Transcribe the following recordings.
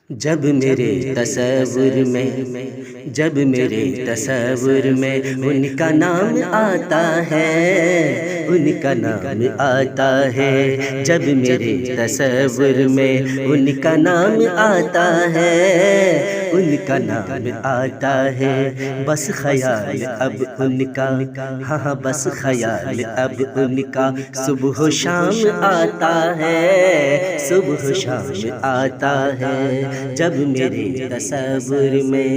جب میرے تصور میں ان کا نام آتا ہے، ان کا نام آتا ہے، جب میرے تصور میں ان کا نام آتا ہے، ان کا نام آتا ہے، بس خیال اب ان کا، ہاں بس خیال اب ان کا صبح و شام آتا ہے، صبح و شام آتا ہے، جب میرے تصور میں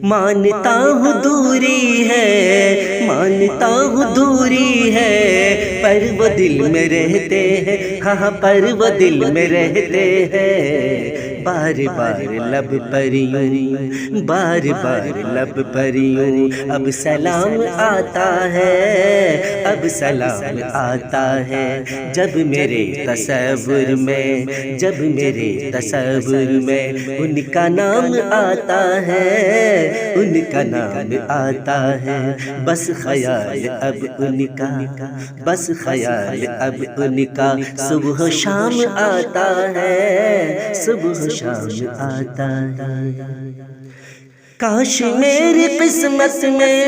مانتا ہوں دوری ہے، مانتا ہوں دوری ہے، پر وہ دل میں رہتے ہیں، ہاں پر وہ دل میں رہتے ہیں، بار بار لب پر یوں، بار بار لب پر یوں، اب سلام آتا ہے، اب سلام آتا ہے، جب میرے تصور میں، جب میرے تصور میں ان کا نام آتا ہے، ان کا نام آتا ہے، بس خیال اب ان کا، بس خیال اب ان کا صبح و شام آتا ہے، صبح و شام آتا ہے، کاش میری قسمت میں،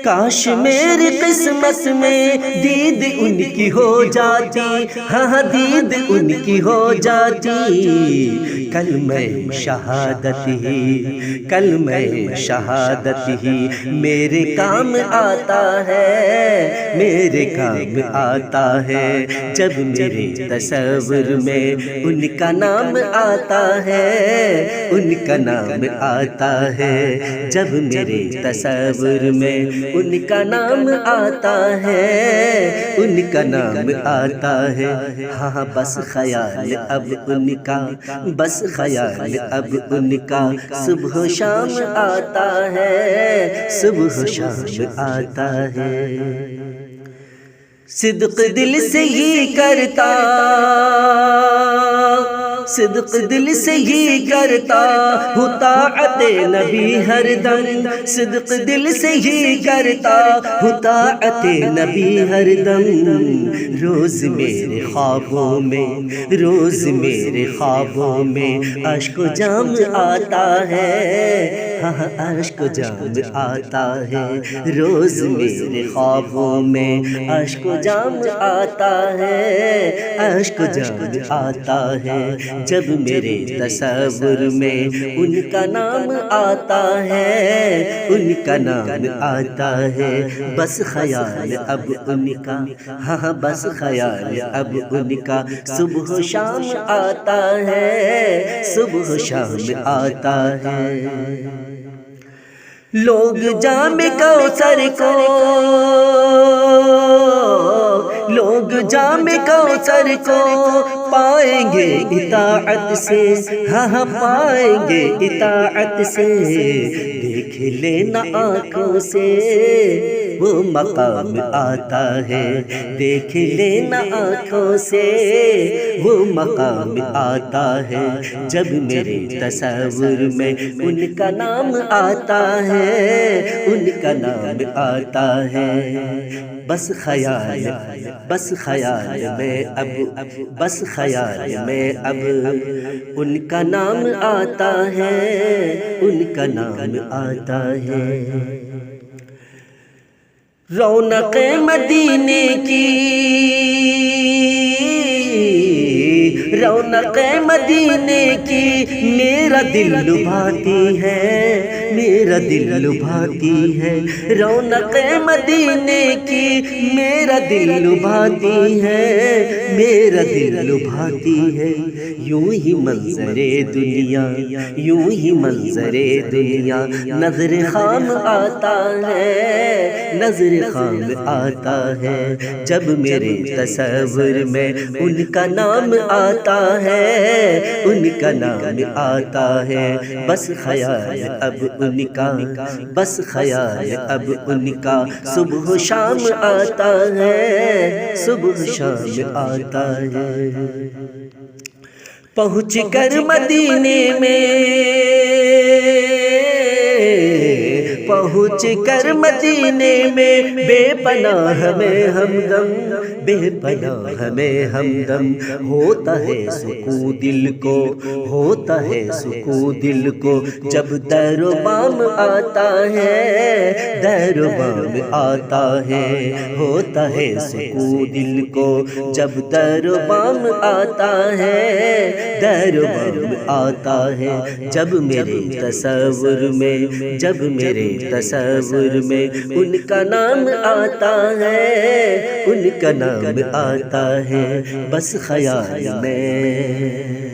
کاش میری قسمت میں دید ان کی ہو جاتی، ہاں دید ان کی ہو جاتی، کلمہ شہادت ہی، کلمہ شہادت ہی میرے کام آتا ہے، میرے کام آتا ہے، جب میرے تصور میں ان کا نام آتا ہے، ان کا نام آتا ہے، جب میرے تصور میں ان کا نام آتا ہے، ان کا نام آتا ہے، ہاں بس خیال اب ان کا، بس خیال اب ان کا صبح و شام آتا ہے، صبح و شام آتا ہے، صدق دل سے ہی کرتا، صدق دل سے ہی کرتا ہوں طاعت نبی ہر دم، صدق دل سے ہی کرتا ہوں طاعت نبی ہر دم، روز میرے خوابوں میں، روز میرے خوابوں میں اشک و جام آتا ہے، ہاں اشک و جام آتا ہے، روز میرے خوابوں میں اشک و جام آتا ہے، اشک و جام آتا ہے، جب میرے تصور میں ان کا نام آتا ہے، ان کا نام آتا ہے، بس خیال اب ان کا، ہاں بس خیال اب ان کا صبح و شام آتا ہے، صبح و شام آتا ہے، لوگ جام کوثر کو، لوگ جام کوثر کو پائیں گے اطاعت سے، ہاں پائیں گے اطاعت سے، دیکھ لینا آنکھوں سے وہ مقام آتا ہے، دیکھ لینا آنکھوں سے وہ مقام آتا ہے، جب میرے تصور میں ان کا نام آتا ہے، ان کا نام آتا ہے، بس خیال، بس خیال میں اب، بس خیال میں اب ان کا نام آتا ہے، ان کا نام آتا ہے، رونق مدینے کی، رونق مدینے کی میرا دل لبھاتی ہے، میرا دل لبھاتی ہے، رونق مدینے کی میرا دل لبھاتی ہے، میرا دل لبھاتی ہے، یوں ہی منظر دنیا، یوں ہی منظر دنیا نظر خام آتا ہے، نظر خام آتا ہے، جب میرے تصور میں ان کا نام آتا ہے، ان کا نام آتا ہے، بس خیال اب ان کا، بس خیال اب ان کا صبح و شام آتا ہے، صبح و شام آتا ہے، پہنچ کر مدینے میں، پہنچ کر مدینے میں بے پناہ ہمیں ہمدم، بے پناہ ہمیں ہمدم، ہوتا ہے سکون دل کو، ہوتا ہے سکون دل کو جب در و بام آتا ہے، در و بام آتا ہے، ہوتا ہے سکون دل کو جب در و بام آتا ہے، در و بام آتا ہے، جب میرے تصور میں، جب میرے تصور میں ان کا نام آتا ہے، ان کا نام آتا ہے، بس خیال میں